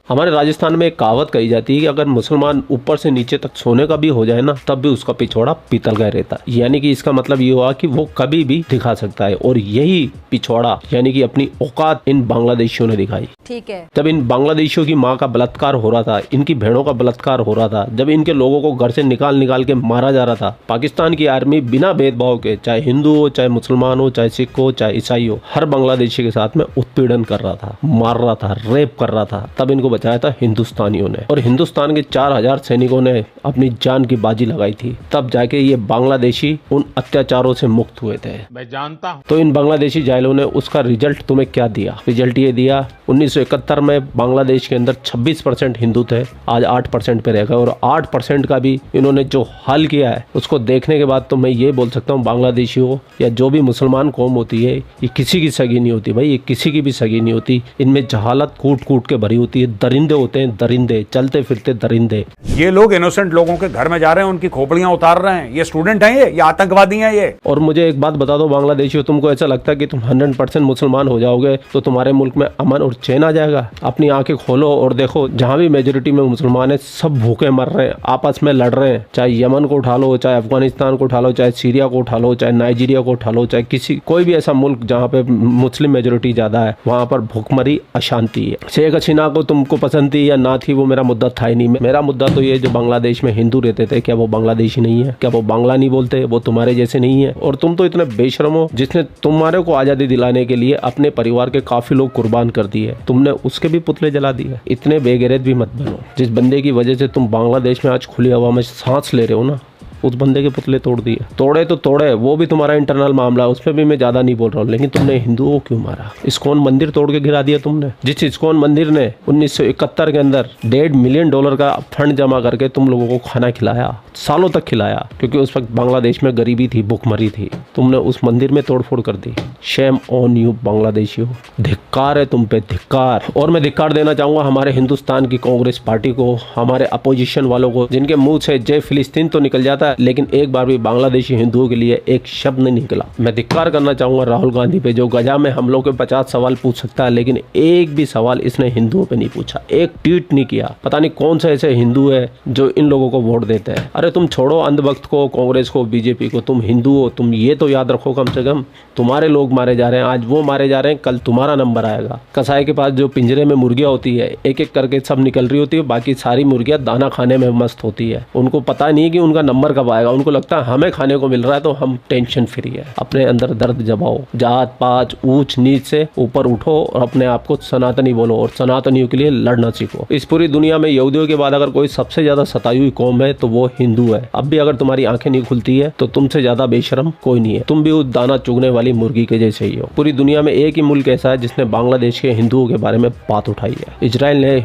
हमारे राजस्थान में एक कहावत कही जाती है कि अगर मुसलमान ऊपर से नीचे तक सोने का भी हो जाए ना, तब भी उसका पिछवाड़ा पीतल का रहता है। यानी कि इसका मतलब ये हुआ कि वो कभी भी दिखा सकता है, और यही पिछवाड़ा यानी कि अपनी औकात इन बांग्लादेशियों ने दिखाई। ठीक है। जब इन बांग्लादेशियों की माँ का बलात्कार हो रहा था, इनकी बहनों का बलात्कार हो रहा था, जब इनके लोगों को घर से निकाल के मारा जा रहा था, पाकिस्तान की आर्मी बिना भेदभाव के, चाहे हिंदू हो, चाहे मुसलमान हो, चाहे सिख हो, चाहे ईसाई हो, हर बांग्लादेशी के साथ में उत्पीड़न कर रहा था, मार रहा था, रेप कर रहा था, तब इनको बचाया था हिंदुस्तानियों ने। और हिंदुस्तान के 4000 सैनिकों ने अपनी जान की बाजी लगाई थी, तब जाके ये बांग्लादेशी उन अत्याचारों से मुक्त हुए थे। मैं जानता हूँ। तो इन बांग्लादेशी जायलों ने उसका रिजल्ट तुम्हें क्या दिया? रिजल्ट ये दिया, 1971 में बांग्लादेश के अंदर 26% हिंदू थे, आज 8% पे रह गए। और 8% का भी इन्होंने जो हल किया है, उसको देखने के बाद तो मैं ये बोल सकता हूँ, बांग्लादेशी हो या जो भी मुसलमान कौम होती है, ये किसी की सगी नहीं होती भाई, ये किसी की भी सगी नहीं होती। इनमें जहालत कूट कूट के भरी होती है, दरिंदे होते हैं, दरिंदे, चलते फिरते दरिंदे। ये लोग इनोसेंट लोगों के घर में जा रहे हैं, उनकी खोपड़ियां उतार रहे हैं। ये स्टूडेंट हैं, ये आतंकवादी हैं ये। और मुझे एक बात बता दो बांग्लादेशियों, तुमको ऐसा लगता है कि तुम 100% मुसलमान हो जाओगे तो तुम्हारे मुल्क में अमन और चैन आ जाएगा? अपनी आंखें खोलो और देखो, जहाँ भी मेजोरिटी में मुसलमान है, सब भूखे मर रहे हैं, आपस में लड़ रहे हैं। चाहे यमन को उठा लो, चाहे अफगानिस्तान को उठा लो, चाहे सीरिया को उठा लो, चाहे नाइजीरिया को उठा लो, चाहे कोई भी ऐसा मुल्क जहाँ पे मुस्लिम मेजोरिटी ज्यादा है, वहाँ पर भूखमरी अशांति है। शेख हसीना को तुमको पसंद थी या ना थी, वो मेरा मुद्दा था ही नहीं। मेरा मुद्दा तो ये, जो बांग्लादेश में हिंदू रहते थे, क्या वो बांग्लादेशी नहीं है? क्या वो बांग्ला नहीं बोलते? वो तुम्हारे जैसे नहीं है? और तुम तो इतने बेशरम हो, जिसने तुम्हारे को आजादी दिलाने के लिए अपने परिवार के काफी लोग कुर्बान कर दिए, तुमने उसके भी पुतले जला दिए। इतने बेगैरत भी मत बनो। जिस बंदे की वजह से तुम बांग्लादेश में आज खुली हवा में सांस ले रहे हो ना, उस बंदे के पुतले तोड़ दिए। तोड़े तो तोड़े, वो भी तुम्हारा इंटरनल मामला है, उस पर भी मैं ज्यादा नहीं बोल रहा हूँ, लेकिन तुमने हिंदुओं को क्यों मारा? इस्कॉन मंदिर तोड़ के गिरा दिया तुमने। जिस इस्कॉन मंदिर ने 1971 के अंदर $1.5 मिलियन का फंड जमा करके तुम लोगों को खाना खिलाया, सालों तक खिलाया, क्योंकि उस वक्त बांग्लादेश में गरीबी थी, भूखमरी थी, तुमने उस मंदिर में तोड़फोड़ कर दी। शेम ऑन यू बांग्लादेशियों, धिक्कार है तुम पे, धिक्कार। और मैं धिक्कार देना चाहूंगा हमारे हिंदुस्तान की कांग्रेस पार्टी को, हमारे अपोजिशन वालों को, जिनके मुंह से जय फिलिस्तीन तो निकल जाता है, लेकिन एक बार भी बांग्लादेशी हिंदुओं के लिए एक शब्द नहीं निकला। मैं धिक्कार करना चाहूंगा राहुल गांधी पे, जो गजा में हम लोग के 50 सवाल पूछ सकता है, लेकिन एक भी सवाल इसने हिंदुओं पे नहीं पूछा, एक ट्वीट नहीं किया। पता नहीं कौन सा ऐसे हिंदू है जो इन लोगों को वोट देते हैं। अरे तुम छोड़ो अंधभक्त को, कांग्रेस को, बीजेपी को, तुम हिंदू हो, तुम ये तो याद रखो कम से कम, तुम्हारे लोग मारे जा रहे हैं, आज वो मारे जा रहे हैं, कल तुम्हारा नंबर आएगा। कसाई के पास जो पिंजरे में मुर्गियां होती है, एक एक करके सब निकल रही होती है, बाकी सारी मुर्गियां दाना खाने में मस्त होती है। उनको पता नहीं कि उनका नंबर कब आएगा, उनको लगता है हमें खाने को मिल रहा है तो हम टेंशन फ्री है। अपने अंदर दर्द जमाओ, जात पात ऊंच नीच से ऊपर उठो और अपने आप को सनातनी बोलो, और सनातनियों के लिए लड़ना सीखो। इस पूरी दुनिया में यहूदियों के बाद अगर कोई सबसे ज्यादा सताई हुई कौम है तो वो हिंदू है। अब भी अगर तुम्हारी आंखें नहीं खुलती है तो तुमसे ज्यादा बेशरम कोई नहीं है, तुम भी उस दाना चुगने वाली मुर्गी के जैसे ही हो। पूरी दुनिया में एक ही मुल्क ऐसा है जिसने बांग्लादेश के हिंदुओं के बारे में बात उठाई है। इजराइल ने